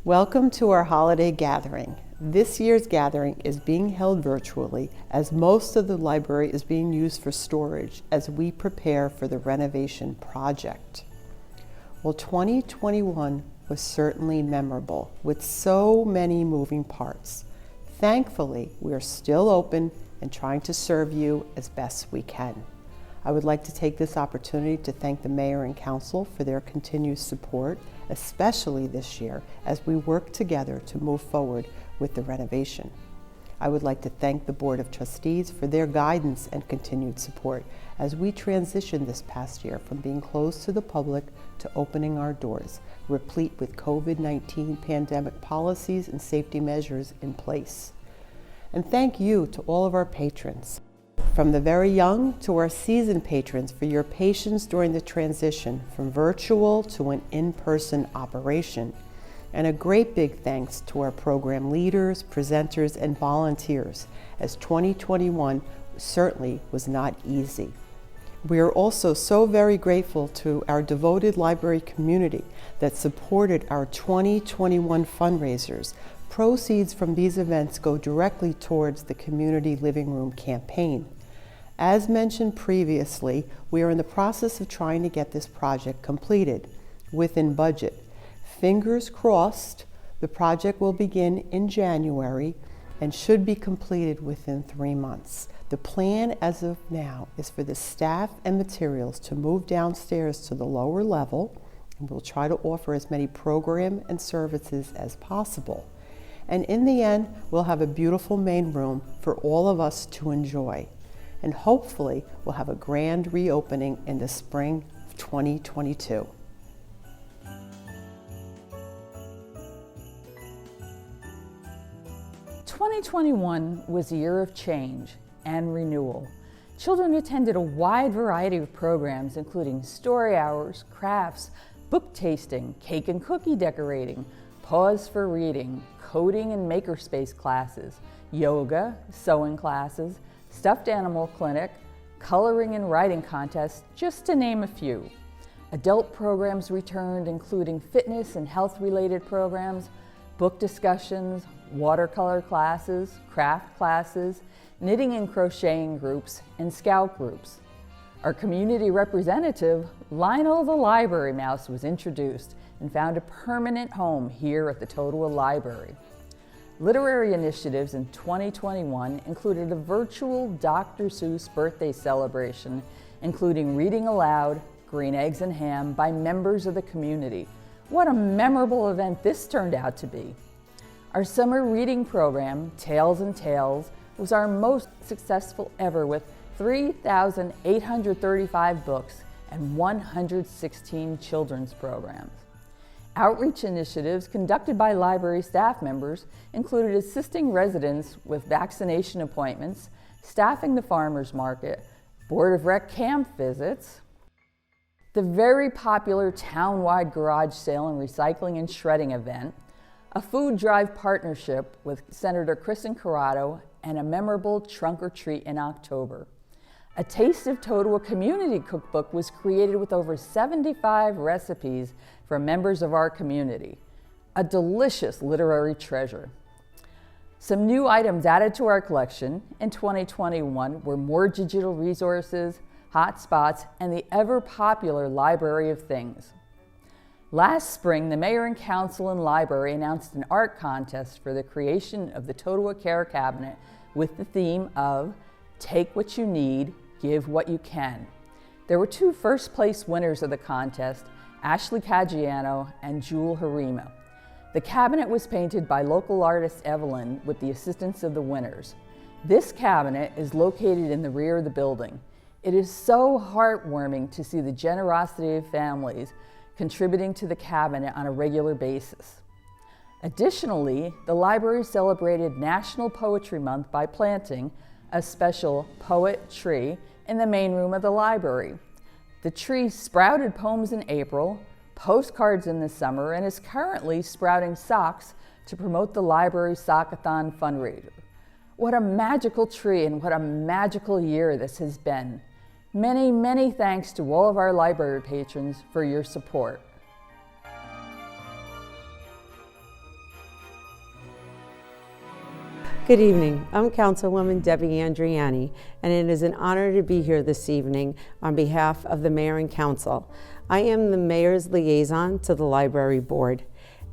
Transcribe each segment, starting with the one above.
Welcome to our holiday gathering. This year's gathering is being held virtually as most of the library is being used for storage as we prepare for the renovation project. Well, 2021 was certainly memorable with so many moving parts. Thankfully, we are still open and trying to serve you as best we can. I would like to take this opportunity to thank the Mayor and Council for their continued support, especially this year as we work together to move forward with the renovation. I would like to thank the Board of Trustees for their guidance and continued support as we transitioned this past year from being closed to the public to opening our doors, replete with COVID-19 pandemic policies and safety measures in place. And thank you to all of our patrons, from the very young to our seasoned patrons, for your patience during the transition from virtual to an in-person operation. And a great big thanks to our program leaders, presenters, and volunteers, as 2021 certainly was not easy. We are also so very grateful to our devoted library community that supported our 2021 fundraisers. Proceeds from these events go directly towards the Community Living Room campaign. As mentioned previously, we are in the process of trying to get this project completed within budget. Fingers crossed, the project will begin in January and should be completed within 3 months. The plan as of now is for the staff and materials to move downstairs to the lower level, and we'll try to offer as many programs and services as possible. And in the end, we'll have a beautiful main room for all of us to enjoy. And hopefully, we'll have a grand reopening in the spring of 2022. "2021 was a year of change and renewal. Children attended a wide variety of programs, including story hours, crafts, book tasting, cake and cookie decorating, pause for reading, coding and makerspace classes, yoga, sewing classes, stuffed animal clinic, coloring and writing contests, just to name a few. Adult programs returned, including fitness and health-related programs, book discussions, watercolor classes, craft classes, knitting and crocheting groups, and scout groups. Our community representative, Lionel the Library Mouse, was introduced and found a permanent home here at the Totowa Library. Literary initiatives in 2021 included a virtual Dr. Seuss birthday celebration, including reading aloud, Green Eggs and Ham by members of the community. What a memorable event this turned out to be. Our summer reading program, Tales and Tales, was our most successful ever with 3,835 books and 116 children's programs. Outreach initiatives conducted by library staff members included assisting residents with vaccination appointments, staffing the farmers market, Board of Rec camp visits, the very popular town-wide garage sale and recycling and shredding event, a food drive partnership with Senator Kristen Corrado, and a memorable trunk or treat in October. A Taste of Totowa community cookbook was created with over 75 recipes for members of our community. A delicious literary treasure. Some new items added to our collection in 2021 were more digital resources, hotspots, and the ever-popular Library of Things. Last spring, the Mayor and Council and Library announced an art contest for the creation of the Totowa Care Cabinet with the theme of Take What You Need, Give What You Can. There were 2 first-place winners of the contest, Ashley Caggiano and Jewel Harima. The cabinet was painted by local artist Evelyn with the assistance of the winners. This cabinet is located in the rear of the building. It is so heartwarming to see the generosity of families contributing to the cabinet on a regular basis. Additionally, the library celebrated National Poetry Month by planting a special poet tree in the main room of the library. The tree sprouted poems in April, postcards in the summer, and is currently sprouting socks to promote the library's Sockathon fundraiser. What a magical tree and what a magical year this has been. Many, many thanks to all of our library patrons for your support. Good evening. I'm Councilwoman Debbie Andriani, and it is an honor to be here this evening on behalf of the Mayor and Council. I am the Mayor's liaison to the Library Board,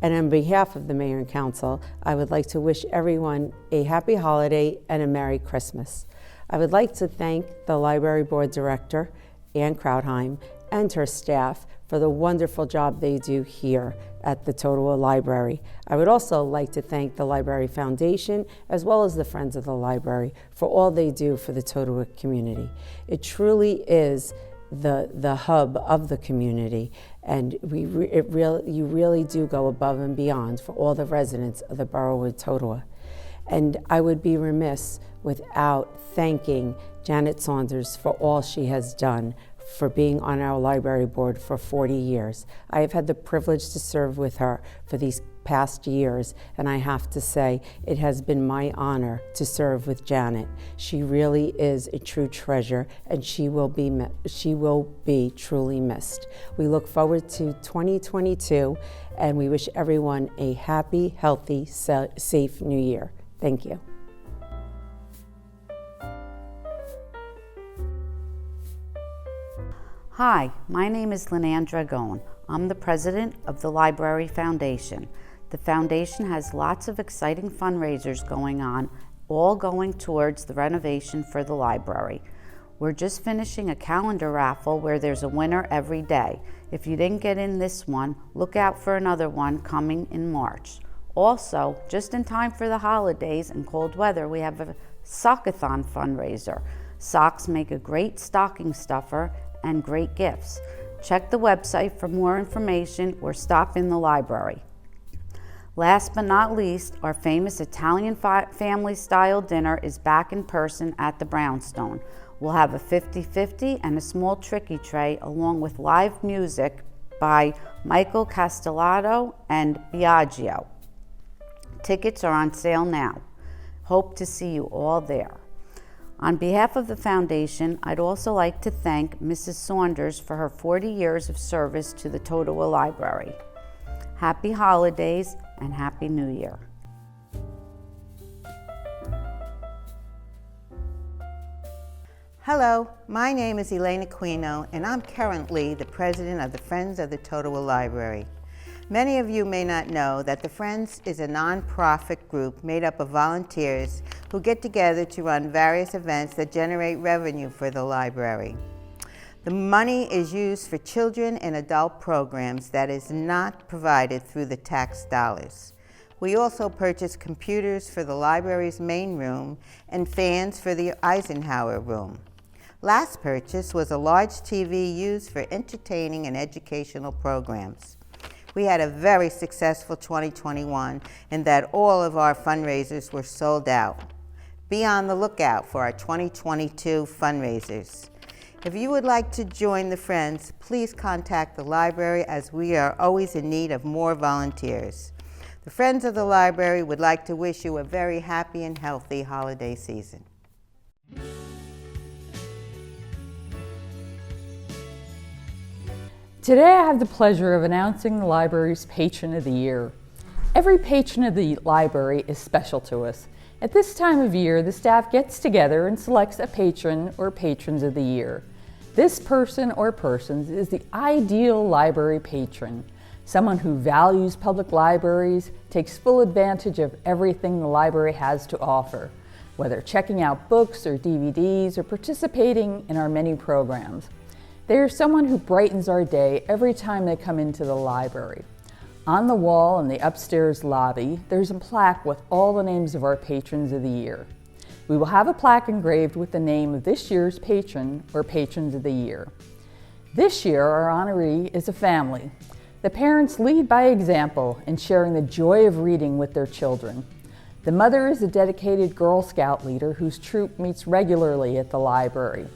and on behalf of the Mayor and Council, I would like to wish everyone a happy holiday and a Merry Christmas. I would like to thank the Library Board Director, Ann Krautheim, and her staff for the wonderful job they do here at the Totowa Library. I would also like to thank the Library Foundation as well as the Friends of the Library for all they do for the Totowa community. It truly is the hub of the community, and you really do go above and beyond for all the residents of the Borough of Totowa. And I would be remiss without thanking Janet Saunders for all she has done for being on our library board for 40 years. I have had the privilege to serve with her for these past years, and I have to say it has been my honor to serve with Janet. She really is a true treasure, and she will be truly missed. We look forward to 2022, and we wish everyone a happy, healthy, safe new year. Thank you. Hi, my name is Lynanne Dragone. I'm the president of the Library Foundation. The foundation has lots of exciting fundraisers going on, all going towards the renovation for the library. We're just finishing a calendar raffle where there's a winner every day. If you didn't get in this one, look out for another one coming in March. Also, just in time for the holidays and cold weather, we have a Sockathon fundraiser. Socks make a great stocking stuffer and great gifts. Check the website for more information or stop in the library. Last but not least, our famous Italian family-style dinner is back in person at the Brownstone. We'll have a 50-50 and a small tricky tray along with live music by Michael Castellato and Biagio. Tickets are on sale now. Hope to see you all there. On behalf of the foundation, I'd also like to thank Mrs. Saunders for her 40 years of service to the Totowa Library. Happy holidays and Happy New Year. Hello, my name is Elaine Aquino, and I'm currently the president of the Friends of the Totowa Library. Many of you may not know that the Friends is a nonprofit group made up of volunteers who get together to run various events that generate revenue for the library. The money is used for children and adult programs that is not provided through the tax dollars. We also purchase computers for the library's main room and fans for the Eisenhower room. Last purchase was a large TV used for entertaining and educational programs. We had a very successful 2021 in that all of our fundraisers were sold out. Be on the lookout for our 2022 fundraisers. If you would like to join the Friends, please contact the library as we are always in need of more volunteers. The Friends of the Library would like to wish you a very happy and healthy holiday season. Today I have the pleasure of announcing the library's Patron of the Year. Every patron of the library is special to us. At this time of year, the staff gets together and selects a patron or patrons of the year. This person or persons is the ideal library patron, someone who values public libraries, takes full advantage of everything the library has to offer, whether checking out books or DVDs or participating in our many programs. They are someone who brightens our day every time they come into the library. On the wall in the upstairs lobby, there's a plaque with all the names of our patrons of the year. We will have a plaque engraved with the name of this year's patron or patrons of the year. This year, our honoree is a family. The parents lead by example in sharing the joy of reading with their children. The mother is a dedicated Girl Scout leader whose troop meets regularly at the library.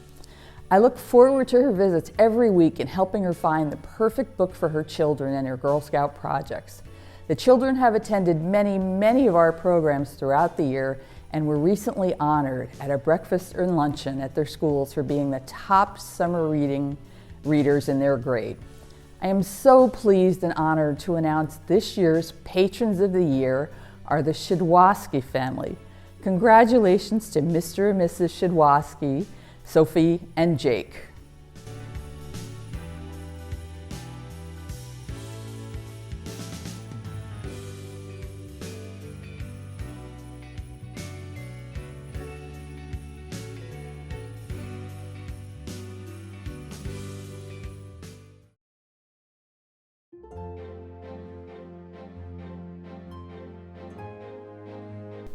I look forward to her visits every week in helping her find the perfect book for her children and her Girl Scout projects. The children have attended many of our programs throughout the year and were recently honored at a breakfast and luncheon at their schools for being the top summer readers in their grade. I am so pleased and honored to announce this year's Patrons of the Year are the Shidwaski family. Congratulations to Mr. and Mrs. Shidwosky, Sophie, and Jake.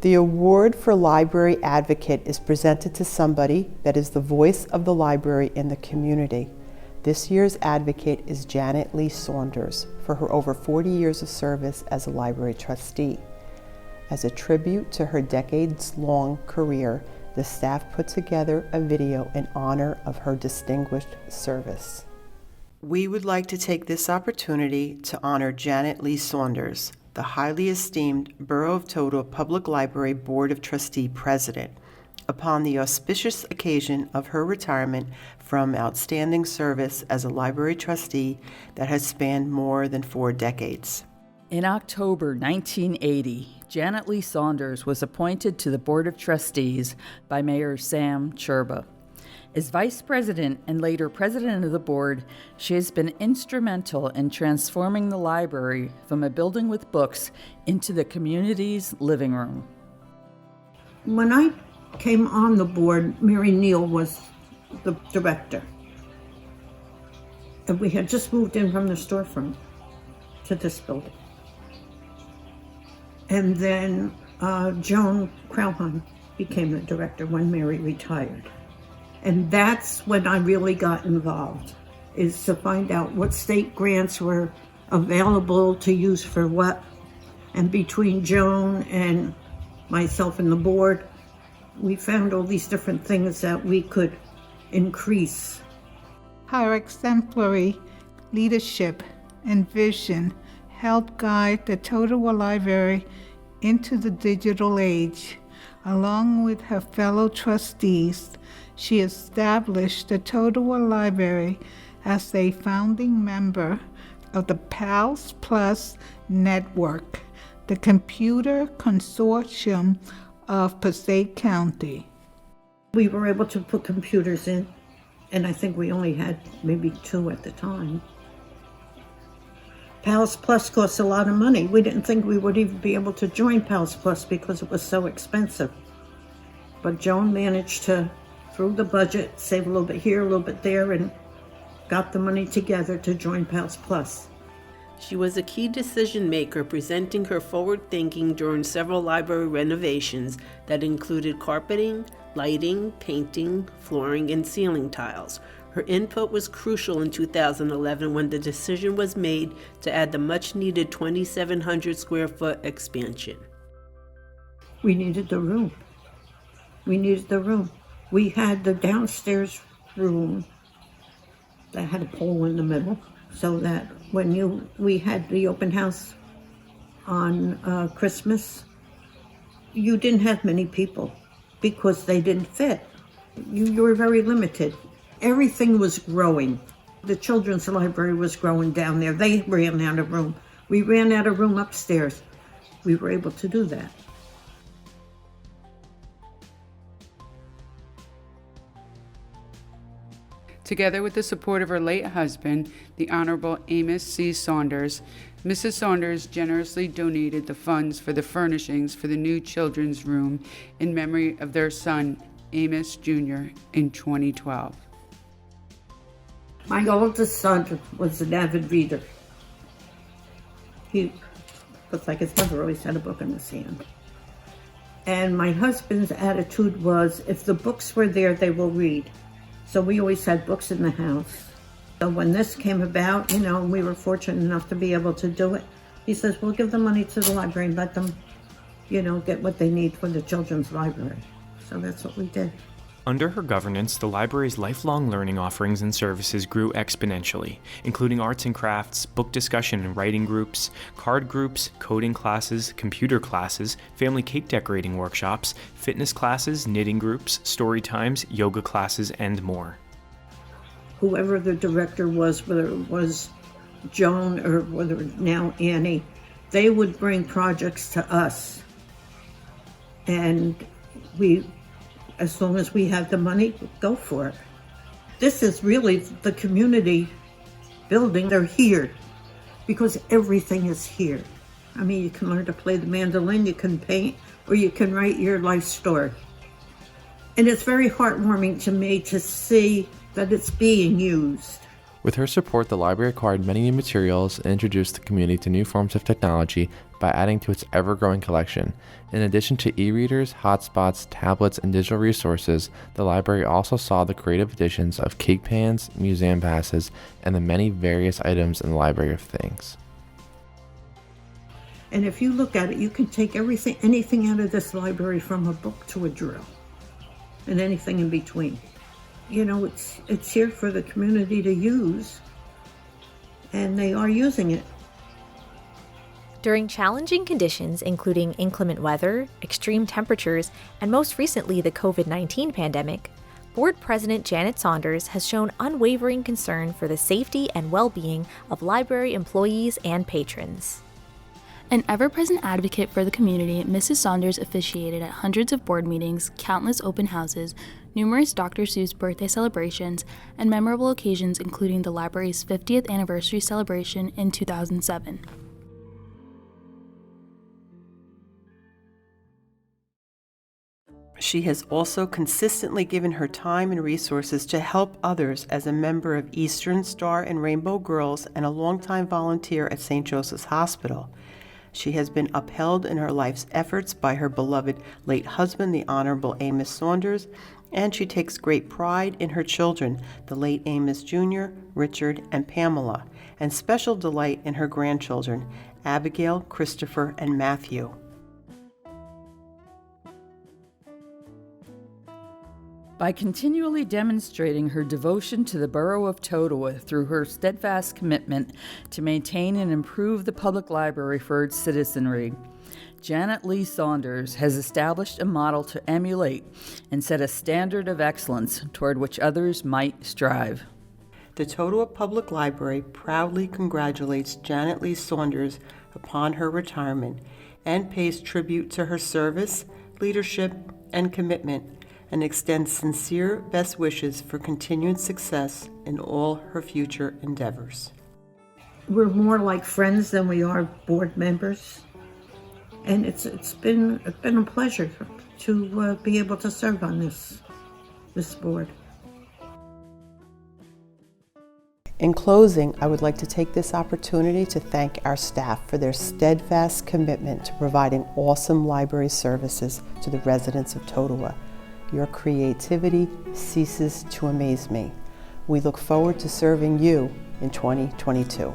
The award for Library Advocate is presented to somebody that is the voice of the library in the community. This year's advocate is Janet Lee Saunders for her over 40 years of service as a library trustee. As a tribute to her decades-long career, the staff put together a video in honor of her distinguished service. We would like to take this opportunity to honor Janet Lee Saunders, the highly esteemed Borough of Totowa Public Library Board of Trustee President, upon the auspicious occasion of her retirement from outstanding service as a library trustee that has spanned more than 4 decades. In October 1980, Janet Lee Saunders was appointed to the Board of Trustees by Mayor Sam Cherba. As Vice President and later President of the Board, she has been instrumental in transforming the library from a building with books into the community's living room. When I came on the board, Mary Neal was the director. And we had just moved in from the storefront to this building. And then Joan Krauhan became the director when Mary retired. And that's when I really got involved, is to find out what state grants were available to use for what. And between Joan and myself and the board, we found all these different things that we could increase. Her exemplary leadership and vision helped guide the Totowa Library into the digital age. Along with her fellow trustees, she established the Totowa Library as a founding member of the PALS Plus Network, the computer consortium of Passaic County. We were able to put computers in, and I think we only had maybe 2 at the time. PALS Plus costs a lot of money. We didn't think we would even be able to join PALS Plus because it was so expensive. But Joan managed to, through the budget, save a little bit here, a little bit there, and got the money together to join PALS Plus. She was a key decision maker, presenting her forward thinking during several library renovations that included carpeting, lighting, painting, flooring, and ceiling tiles. Her input was crucial in 2011 when the decision was made to add the much-needed 2,700 square foot expansion. We needed the room. We had the downstairs room that had a pole in the middle, so that when we had the open house on Christmas, you didn't have many people because they didn't fit. You were very limited. Everything was growing. The children's library was growing down there. They ran out of room. We ran out of room upstairs. We were able to do that. Together with the support of her late husband, the Honorable Amos C. Saunders, Mrs. Saunders generously donated the funds for the furnishings for the new children's room in memory of their son, Amos Jr., in 2012. My oldest son was an avid reader. He looks like his mother always had a book in his hand. And my husband's attitude was, if the books were there, they will read. So we always had books in the house. So when this came about, we were fortunate enough to be able to do it. He says, we'll give the money to the library and let them, get what they need for the children's library. So that's what we did. Under her governance, the library's lifelong learning offerings and services grew exponentially, including arts and crafts, book discussion and writing groups, card groups, coding classes, computer classes, family cake decorating workshops, fitness classes, knitting groups, story times, yoga classes, and more. Whoever the director was, whether it was Joan or whether now Annie, they would bring projects to us. And as long as we have the money, go for it. This is really the community building. They're here because everything is here. I mean, you can learn to play the mandolin, you can paint, or you can write your life story. And it's very heartwarming to me to see that it's being used. With her support, the library acquired many new materials and introduced the community to new forms of technology by adding to its ever-growing collection. In addition to e-readers, hotspots, tablets, and digital resources, the library also saw the creative additions of cake pans, museum passes, and the many various items in the Library of Things. And if you look at it, you can take anything out of this library, from a book to a drill, and anything in between. You know, it's here for the community to use, and they are using it. During challenging conditions, including inclement weather, extreme temperatures, and most recently the COVID-19 pandemic, Board President Janet Saunders has shown unwavering concern for the safety and well-being of library employees and patrons. An ever-present advocate for the community, Mrs. Saunders officiated at hundreds of board meetings, countless open houses, numerous Dr. Seuss birthday celebrations, and memorable occasions including the library's 50th anniversary celebration in 2007. She has also consistently given her time and resources to help others as a member of Eastern Star and Rainbow Girls and a longtime volunteer at St. Joseph's Hospital. She has been upheld in her life's efforts by her beloved late husband, the Honorable Amos Saunders, and she takes great pride in her children, the late Amos Jr., Richard, and Pamela, and special delight in her grandchildren, Abigail, Christopher, and Matthew. By continually demonstrating her devotion to the Borough of Totowa through her steadfast commitment to maintain and improve the public library for its citizenry, Janet Lee Saunders has established a model to emulate and set a standard of excellence toward which others might strive. The Totowa Public Library proudly congratulates Janet Lee Saunders upon her retirement and pays tribute to her service, leadership, and commitment, and extends sincere best wishes for continued success in all her future endeavors. We're more like friends than we are board members, and it's been a pleasure to be able to serve on this board. In closing, I would like to take this opportunity to thank our staff for their steadfast commitment to providing awesome library services to the residents of Totowa. Your creativity ceases to amaze me. We look forward to serving you in 2022.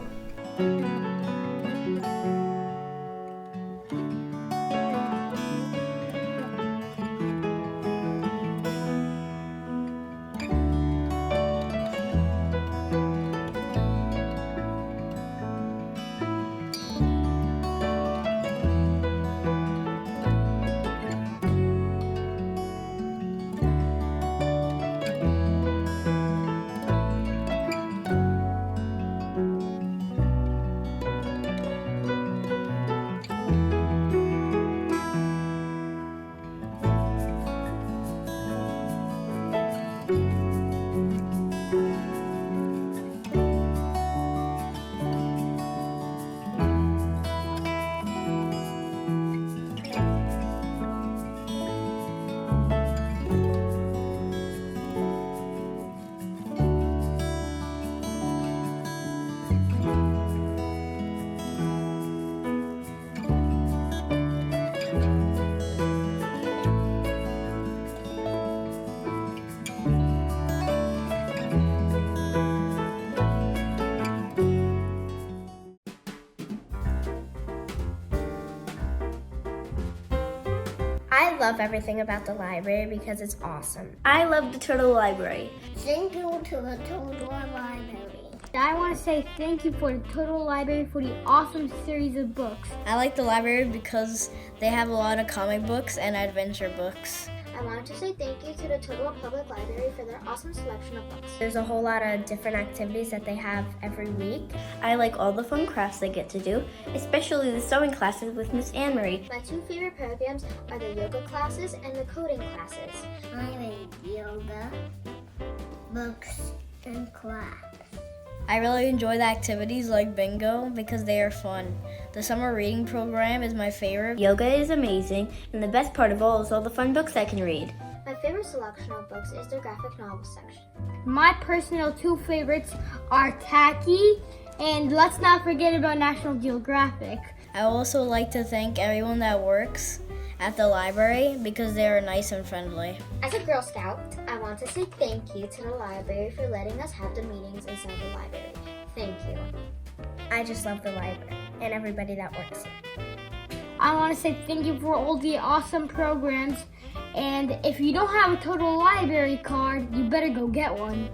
I love everything about the library because it's awesome. I love the Totowa Library. Thank you to the Totowa Library. I want to say thank you for the Totowa Library for the awesome series of books. I like the library because they have a lot of comic books and adventure books. I I wanted to say thank you to the Totowa Public Library for their awesome selection of books. There's a whole lot of different activities that they have every week. I like all the fun crafts they get to do, especially the sewing classes with Miss Anne Marie. My two favorite programs are the yoga classes and the coding classes. I like yoga, books, and class. I really enjoy the activities like bingo because they are fun. The summer reading program is my favorite. Yoga is amazing, and the best part of all is all the fun books I can read. My favorite selection of books is the graphic novel section. My personal two favorites are Tacky, and let's not forget about National Geographic. I also like to thank everyone that works at the library because they are nice and friendly. As a Girl Scout, I want to say thank you to the library for letting us have the meetings inside the library. Thank you. I just love the library and everybody that works here. I want to say thank you for all the awesome programs, and if you don't have a Total Library card, you better go get one.